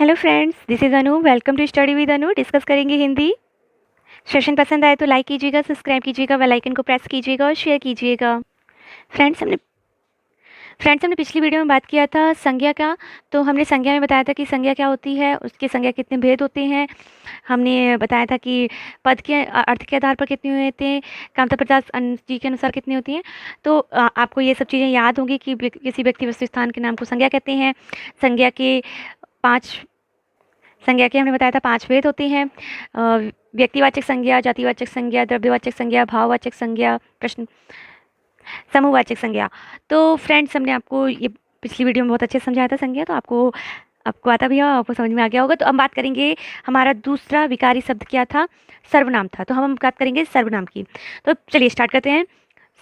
Hello friends, this is Anu. Welcome to study with Anu. Discuss करेंगे Hindi. Session पसंद आए तो लाइक कीजिएगा, सब्सक्राइब कीजिएगा, बेल आइकन को प्रेस कीजिएगा और शेयर कीजिएगा। फ्रेंड्स हमने पिछली वीडियो में बात किया था संज्ञा का। तो हमने संज्ञा में बताया था कि संज्ञा क्या होती है, उसके संज्ञा कितने भेद होते हैं। हमने बताया था कि पद के अर्थ के आधार पर कितने होते हैं, कामता पदार्थ जी के अनुसार कितनी होती हैं। तो आपको ये सब चीज़ें याद होंगी कि किसी व्यक्ति वस्तु स्थान के नाम को संज्ञा कहते हैं। संज्ञा के हमने बताया था 5 भेद होते हैं। व्यक्तिवाचक संज्ञा, जातिवाचक संज्ञा, द्रव्यवाचक संज्ञा, भाववाचक संज्ञा, प्रश्न समूहवाचक संज्ञा। तो फ्रेंड्स हमने आपको ये पिछली वीडियो में बहुत अच्छे से समझाया था संज्ञा, तो आपको आता भी है, आपको समझ में आ गया होगा। तो हम बात करेंगे, हमारा दूसरा विकारी शब्द क्या था? सर्वनाम था। तो हम बात करेंगे सर्वनाम की। तो चलिए स्टार्ट करते हैं।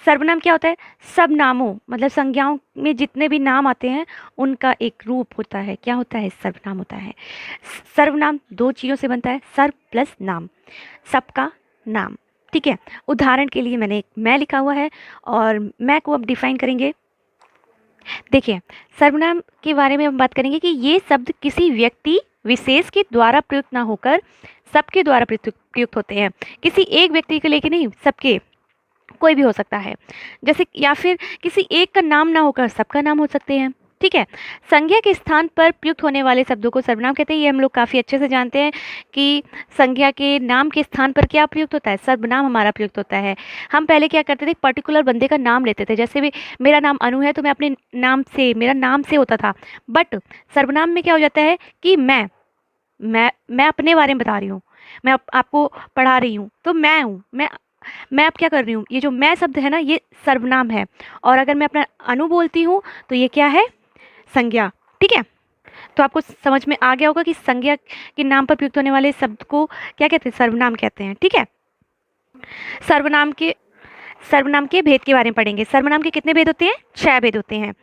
सर्वनाम क्या होता है? सब नामों मतलब संज्ञाओं में जितने भी नाम आते हैं उनका एक रूप होता है। क्या होता है? सर्वनाम होता है। सर्वनाम 2 चीज़ों से बनता है, सर्व प्लस नाम, सबका नाम। ठीक है, उदाहरण के लिए मैंने एक मैं लिखा हुआ है और मैं को अब डिफाइन करेंगे। देखिए, सर्वनाम के बारे में हम बात करेंगे कि ये शब्द किसी व्यक्ति विशेष के द्वारा प्रयुक्त ना होकर सबके द्वारा प्रयुक्त होते हैं। किसी एक व्यक्ति के लिए नहीं, सबके, कोई भी हो सकता है। जैसे या फिर किसी एक का नाम ना होकर सबका नाम हो सकते हैं। ठीक है, संज्ञा के स्थान पर प्रयुक्त होने वाले शब्दों को सर्वनाम कहते हैं। ये हम लोग काफ़ी अच्छे से जानते हैं कि संज्ञा के नाम के स्थान पर क्या प्रयुक्त होता है? सर्वनाम हमारा प्रयुक्त होता है। हम पहले क्या करते थे? पर्टिकुलर बंदे का नाम लेते थे। जैसे भी मेरा नाम अनु है तो मैं अपने नाम से, मेरा नाम से होता था। बट सर्वनाम में क्या हो जाता है कि मैं अपने बारे में बता रही हूँ, मैं आपको पढ़ा रही हूँ, तो मैं हूँ, मैं अब क्या कर रही हूँ? ये जो मैं शब्द है ना, ये सर्वनाम है। और अगर मैं अपना अनु बोलती हूँ तो ये क्या है? संज्ञा। ठीक है, तो आपको समझ में आ गया होगा कि संज्ञा के नाम पर प्रयुक्त होने वाले शब्द को क्या कहते हैं? सर्वनाम कहते हैं। ठीक है, सर्वनाम के भेद के बारे में पढ़ेंगे। सर्वनाम के कितने भेद होते हैं? 6 भेद होते हैं।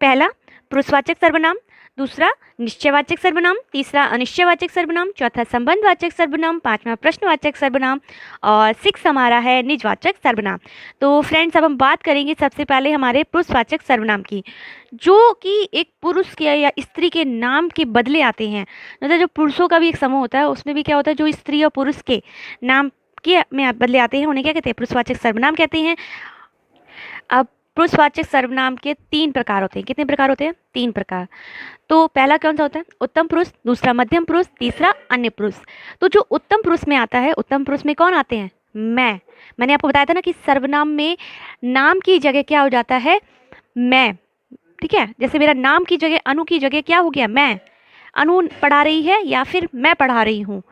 पहला पुरुषवाचक सर्वनाम, दूसरा निश्चयवाचक सर्वनाम, तीसरा अनिश्चयवाचक सर्वनाम, चौथा संबंधवाचक सर्वनाम, पांचवा प्रश्नवाचक सर्वनाम और 6 हमारा है निजवाचक सर्वनाम। तो फ्रेंड्स अब हम बात करेंगे सबसे पहले हमारे पुरुषवाचक सर्वनाम की, जो कि एक पुरुष के या स्त्री के नाम के बदले आते हैं। मतलब जो पुरुषों का भी एक समूह होता है, उसमें भी क्या होता है, जो स्त्री और पुरुष के नाम के में बदले आते हैं उन्हें क्या कहते हैं? पुरुषवाचक सर्वनाम कहते हैं। अब पुरुषवाचक सर्वनाम के 3 प्रकार होते हैं। कितने प्रकार होते हैं? 3 प्रकार। तो पहला कौन सा होता है? उत्तम पुरुष, दूसरा मध्यम पुरुष, तीसरा अन्य पुरुष। तो जो उत्तम पुरुष में आता है, उत्तम पुरुष में कौन आते हैं? मैंने आपको बताया था ना कि सर्वनाम में नाम की जगह क्या हो जाता है? मैं। ठीक है, जैसे मेरा नाम की जगह, अनु की जगह क्या हो गया? मैं। अनु पढ़ा रही है या फिर मैं पढ़ा रही हूँ।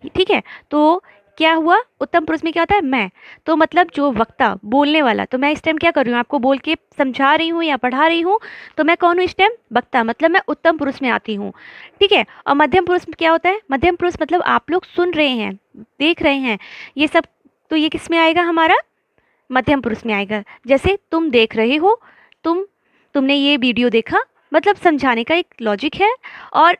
ठीक है, तो क्या हुआ? उत्तम पुरुष में क्या होता है? मैं। तो मतलब जो वक्ता, बोलने वाला, तो मैं इस टाइम क्या कर रही हूँ? आपको बोल के समझा रही हूँ या पढ़ा रही हूँ, तो मैं कौन हूँ इस टाइम? वक्ता, मतलब मैं उत्तम पुरुष में आती हूँ। ठीक है, और मध्यम पुरुष में क्या होता है? मध्यम पुरुष मतलब आप लोग सुन रहे हैं, देख रहे हैं ये सब, तो ये किस में आएगा? हमारा मध्यम पुरुष में आएगा। जैसे तुम देख रहे हो, तुमने ये वीडियो देखा, मतलब समझाने का एक लॉजिक है। और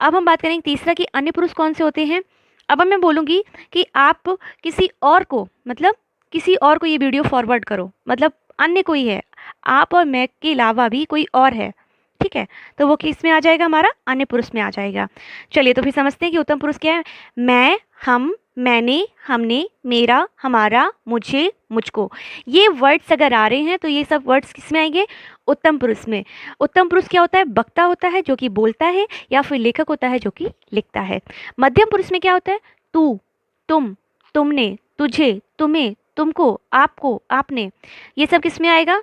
अब हम बात करेंगे तीसरा कि अन्य पुरुष कौन से होते हैं। अब मैं बोलूँगी कि आप किसी और को, मतलब किसी और को ये वीडियो फॉरवर्ड करो, मतलब अन्य कोई है, आप और मैं के अलावा भी कोई और है। ठीक है, तो वो किस में आ जाएगा? हमारा अन्य पुरुष में आ जाएगा। चलिए तो फिर समझते हैं कि उत्तम पुरुष क्या है। मैं, हम, मैंने, हमने, मेरा, हमारा, मुझे, मुझको, ये वर्ड्स अगर आ रहे हैं तो ये सब वर्ड्स किस में आएंगे? उत्तम पुरुष में। उत्तम पुरुष क्या होता है? वक्ता होता है जो कि बोलता है, या फिर लेखक होता है जो कि लिखता है। मध्यम पुरुष में क्या होता है? तू, तुम, तुमने, तुझे, तुम्हें, तुमको, आपको, आपने, ये सब किस में आएगा?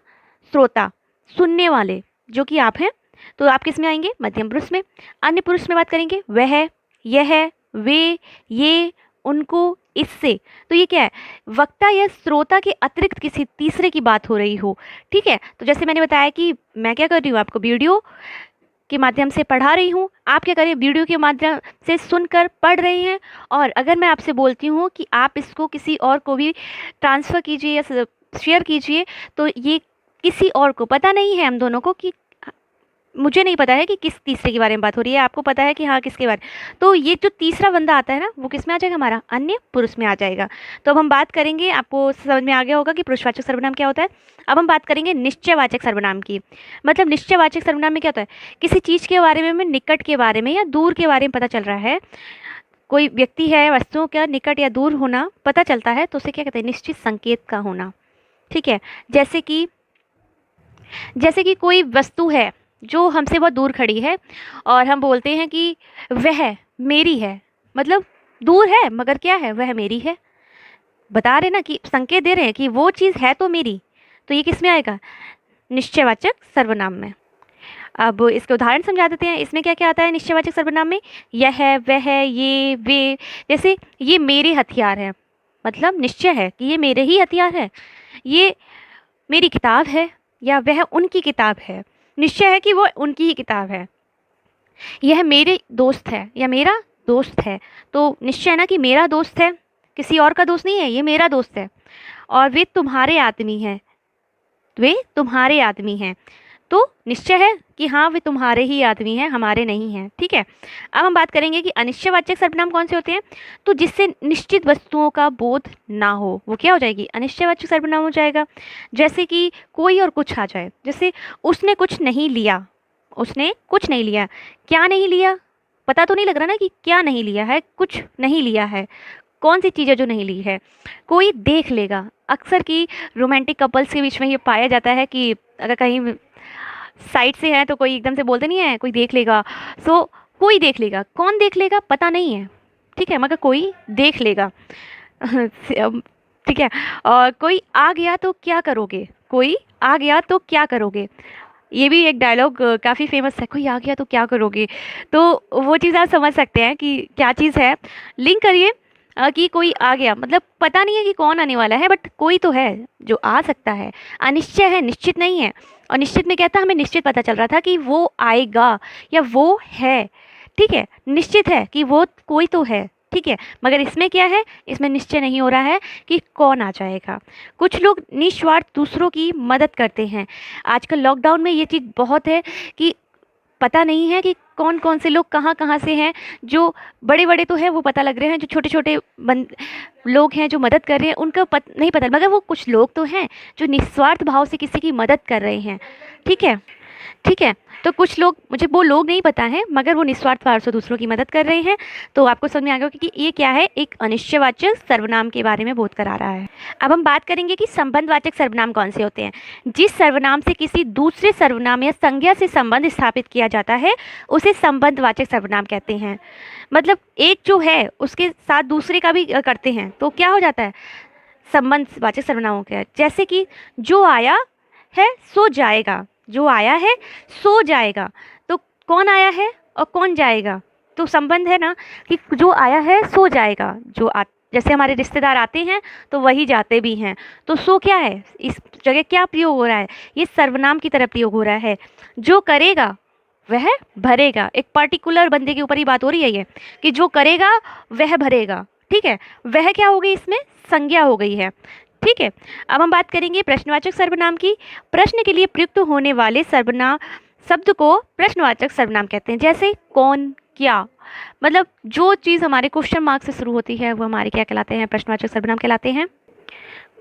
श्रोता, सुनने वाले, जो कि आप हैं, तो आप किस में आएंगे? मध्यम पुरुष में। अन्य पुरुष में बात करेंगे वह, यह, वे, ये, उनको, इससे, तो ये क्या है? वक्ता या श्रोता के अतिरिक्त किसी तीसरे की बात हो रही हो। ठीक है, तो जैसे मैंने बताया कि मैं क्या कर रही हूँ? आपको वीडियो के माध्यम से पढ़ा रही हूँ, आप क्या करें? वीडियो के माध्यम से सुनकर पढ़ रहे हैं। और अगर मैं आपसे बोलती हूँ कि आप इसको किसी और को भी ट्रांसफ़र कीजिए या शेयर कीजिए, तो ये किसी और को पता नहीं है हम दोनों को कि मुझे नहीं पता है कि किस तीसरे के बारे में बात हो रही है, आपको पता है कि हाँ किसके बारे। तो ये जो तीसरा बंदा आता है ना, वो किस में आ जाएगा, हमारा अन्य पुरुष में आ जाएगा। तो अब हम बात करेंगे, आपको समझ में आ गया होगा कि पुरुषवाचक सर्वनाम क्या होता है। अब हम बात करेंगे निश्चयवाचक सर्वनाम की। मतलब निश्चयवाचक सर्वनाम में क्या होता है, किसी चीज़ के बारे में हमें निकट के बारे में या दूर के बारे में पता चल रहा है, कोई व्यक्ति है, वस्तुओं का निकट या दूर होना पता चलता है, तो उसे क्या कहते हैं, निश्चित संकेत का होना। ठीक है, जैसे कि कोई वस्तु है जो हमसे बहुत दूर खड़ी है और हम बोलते हैं कि वह मेरी है, मतलब दूर है मगर क्या है, वह मेरी है। बता रहे ना कि संकेत दे रहे हैं कि वो चीज़ है तो मेरी। तो ये किस में आएगा, निश्चयवाचक सर्वनाम में। अब इसके उदाहरण समझा देते हैं। इसमें क्या क्या आता है निश्चयवाचक सर्वनाम में, यह, वह, ये, वे। जैसे ये मेरे हथियार हैं, मतलब निश्चय है कि ये मेरे ही हथियार है। ये मेरी किताब है, या वह उनकी किताब है, निश्चय है कि वो उनकी ही किताब है। यह मेरे दोस्त है, या मेरा दोस्त है, तो निश्चय है ना कि मेरा दोस्त है, किसी और का दोस्त नहीं है, ये मेरा दोस्त है। और वे तुम्हारे आदमी हैं, वे तुम्हारे आदमी हैं, तो निश्चय है कि हाँ वे तुम्हारे ही आदमी हैं, हमारे नहीं हैं। ठीक है, अब हम बात करेंगे कि अनिश्चयवाचक सर्वनाम कौन से होते हैं। तो जिससे निश्चित वस्तुओं का बोध ना हो, वो क्या हो जाएगी, अनिश्चयवाचक सर्वनाम हो जाएगा। जैसे कि कोई और कुछ आ जाए, जैसे उसने कुछ नहीं लिया, उसने कुछ नहीं लिया, क्या नहीं लिया, पता तो नहीं लग रहा ना कि क्या नहीं लिया है, कुछ नहीं लिया है, कौन सी चीज़ है जो नहीं ली है। कोई देख लेगा, अक्सर की रोमांटिक कपल्स के बीच में ये पाया जाता है कि अगर कहीं साइड से है तो कोई एकदम से बोलते नहीं है कोई देख लेगा। सो कोई देख लेगा, कौन देख लेगा पता नहीं है, ठीक है, मगर कोई देख लेगा। ठीक है, और कोई आ गया तो क्या करोगे, कोई आ गया तो क्या करोगे, ये भी एक डायलॉग काफ़ी फेमस है, कोई आ गया तो क्या करोगे। तो वो चीज़ आप समझ सकते हैं कि क्या चीज़ है। लिंक करिए कि कोई आ गया, मतलब पता नहीं है कि कौन आने वाला है, बट कोई तो है जो आ सकता है। अनिश्चय है, निश्चित नहीं है। और निश्चित में क्या था, हमें निश्चित पता चल रहा था कि वो आएगा या वो है। ठीक है, निश्चित है कि वो कोई तो है, ठीक है, मगर इसमें क्या है, इसमें निश्चय नहीं हो रहा है कि कौन आ जाएगा। कुछ लोग निस्वार्थ दूसरों की मदद करते हैं। आजकल लॉकडाउन में ये चीज़ बहुत है कि पता नहीं है कि कौन कौन से लोग कहाँ कहाँ से हैं। जो बड़े बड़े तो हैं वो पता लग रहे हैं, जो छोटे छोटे लोग हैं जो मदद कर रहे हैं उनका नहीं पता, मगर वो कुछ लोग तो हैं जो निस्वार्थ भाव से किसी की मदद कर रहे हैं। ठीक है, ठीक है, तो कुछ लोग, मुझे वो लोग नहीं पता है, मगर वो निस्वार्थ भाव से दूसरों की मदद कर रहे हैं। तो आपको समझ में आ गया कि ये क्या है, एक अनिश्चयवाचक सर्वनाम के बारे में बोध करा रहा है। अब हम बात करेंगे कि संबंधवाचक सर्वनाम कौन से होते हैं। जिस सर्वनाम से किसी दूसरे सर्वनाम या संज्ञा से संबंध स्थापित किया जाता है उसे संबंधवाचक सर्वनाम कहते हैं। मतलब एक जो है उसके साथ दूसरे का भी करते हैं तो क्या हो जाता है, संबंधवाचक सर्वनाम हो गया। जैसे कि जो आया है सो जाएगा, जो आया है सो जाएगा, तो कौन आया है और कौन जाएगा, तो संबंध है ना कि जो आया है सो जाएगा। जैसे हमारे रिश्तेदार आते हैं तो वही जाते भी हैं, तो सो क्या है, इस जगह क्या प्रयोग हो रहा है, ये सर्वनाम की तरह प्रयोग हो रहा है। जो करेगा वह भरेगा, एक पर्टिकुलर बंदे के ऊपर ही बात हो रही है ये कि जो करेगा वह भरेगा। ठीक है, वह क्या हो गई, इसमें संज्ञा हो गई है। ठीक है, अब हम बात करेंगे प्रश्नवाचक सर्वनाम की। प्रश्न के लिए प्रयुक्त होने वाले सर्वनाम शब्द को प्रश्नवाचक सर्वनाम कहते हैं। जैसे कौन, क्या, मतलब जो चीज़ हमारे क्वेश्चन मार्क से शुरू होती है वो हमारे क्या कहलाते हैं, प्रश्नवाचक सर्वनाम कहलाते हैं।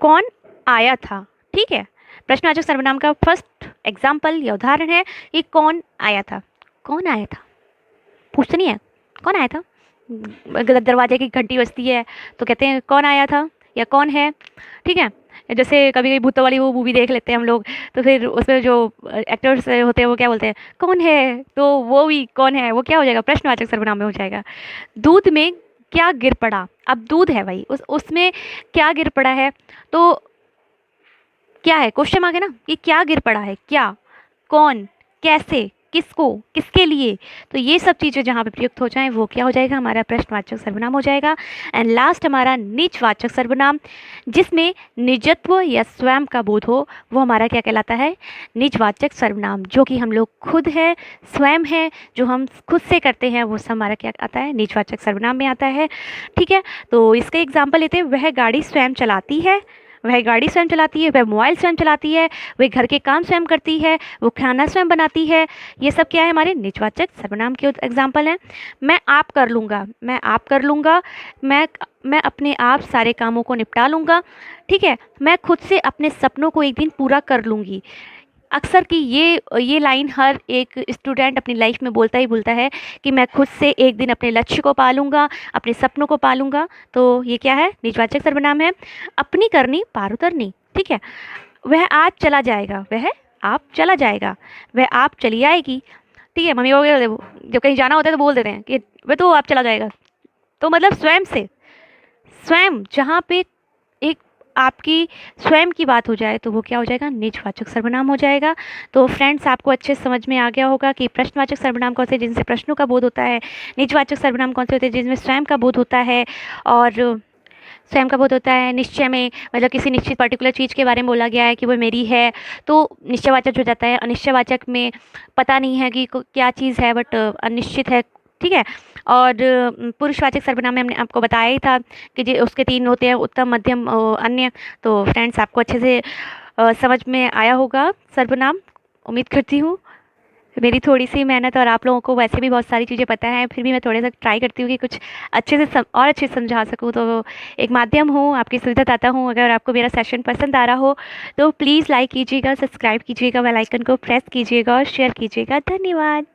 कौन आया था, ठीक है, प्रश्नवाचक सर्वनाम का फर्स्ट एग्जाम्पल या उदाहरण है कि कौन आया था। कौन आया था, पूछते नहीं है कौन आया था, दरवाजे की घंटी बजती है तो कहते हैं कौन आया था या कौन है। ठीक है, जैसे कभी कभी भूतों वाली वो मूवी देख लेते हैं हम लोग, तो फिर उसमें जो एक्टर्स होते हैं वो क्या बोलते हैं, कौन है, तो वो भी कौन है वो क्या हो जाएगा, प्रश्नवाचक सर्वनाम में हो जाएगा। दूध में क्या गिर पड़ा, अब दूध है भाई, उसमें क्या गिर पड़ा है, तो क्या है, क्वेश्चन मार्क है ना कि क्या गिर पड़ा है, क्या, कौन, कैसे, किसको, किसके लिए। तो ये सब चीज़ें जहाँ पे प्रयुक्त हो जाएं वो क्या हो जाएगा, हमारा प्रश्नवाचक सर्वनाम हो जाएगा। एंड लास्ट हमारा निजवाचक सर्वनाम, जिसमें निजत्व या स्वयं का बोध हो वो हमारा क्या कहलाता है, निजवाचक सर्वनाम। जो कि हम लोग खुद है, स्वयं है, जो हम खुद से करते हैं वो सब हमारा क्या आता है, निजवाचक सर्वनाम में आता है। ठीक है, तो इसका एग्जाम्पल लेते हैं, वह गाड़ी स्वयं चलाती है, वह गाड़ी स्वयं चलाती है, वह मोबाइल स्वयं चलाती है, वह घर के काम स्वयं करती है, वो खाना स्वयं बनाती है। ये सब क्या है, हमारे निजवाचक सर्वनाम के एग्जाम्पल हैं। मैं आप कर लूँगा, मैं आप कर लूँगा, मैं अपने आप सारे कामों को निपटा लूँगा। ठीक है, मैं खुद से अपने सपनों को एक दिन पूरा कर लूँगी। अक्सर कि ये लाइन हर एक स्टूडेंट अपनी लाइफ में बोलता ही बोलता है कि मैं खुद से एक दिन अपने लक्ष्य को पालूंगा, अपने सपनों को पालूंगा। तो ये क्या है, निजवाचक सर्वनाम है। अपनी करनी पार उतरनी। ठीक है, वह आज चला जाएगा, वह आप चला जाएगा, वह आप चली आएगी। ठीक है, मम्मी वगैरह जब कहीं जाना होता है तो बोल देते हैं कि वह तो आप चला जाएगा। तो मतलब स्वयं से, स्वयं जहाँ पे एक आपकी स्वयं की बात हो जाए तो वो क्या हो जाएगा, निजवाचक सर्वनाम हो जाएगा। तो फ्रेंड्स, आपको अच्छे से समझ में आ गया होगा कि प्रश्नवाचक सर्वनाम कौन से जिनसे प्रश्नों का बोध होता है, निजवाचक सर्वनाम कौन से होते हैं जिनमें स्वयं का बोध होता है, और स्वयं का बोध होता है निश्चय में, मतलब किसी निश्चित पर्टिकुलर चीज़ के बारे में बोला गया है कि वो मेरी है तो निश्चयवाचक हो जाता है। अनिश्चयवाचक में पता नहीं है कि क्या चीज़ है बट अनिश्चित है। ठीक है, और पुरुषवाचक सर्वनाम में हमने आपको बताया ही था कि उसके 3 होते हैं, उत्तम, मध्यम, अन्य। तो फ्रेंड्स, आपको अच्छे से समझ में आया होगा सर्वनाम, उम्मीद करती हूँ। मेरी थोड़ी सी मेहनत, और आप लोगों को वैसे भी बहुत सारी चीज़ें पता है, फिर भी मैं थोड़ा सा ट्राई करती हूँ कि कुछ अच्छे से और अच्छे से समझा सकूँ। तो एक माध्यम हूँ, आपकी सुविधा चाहता हूँ। अगर आपको मेरा सेशन पसंद आ रहा हो तो प्लीज़ लाइक कीजिएगा, सब्सक्राइब कीजिएगा, बेल आइकन को प्रेस कीजिएगा और शेयर कीजिएगा। धन्यवाद।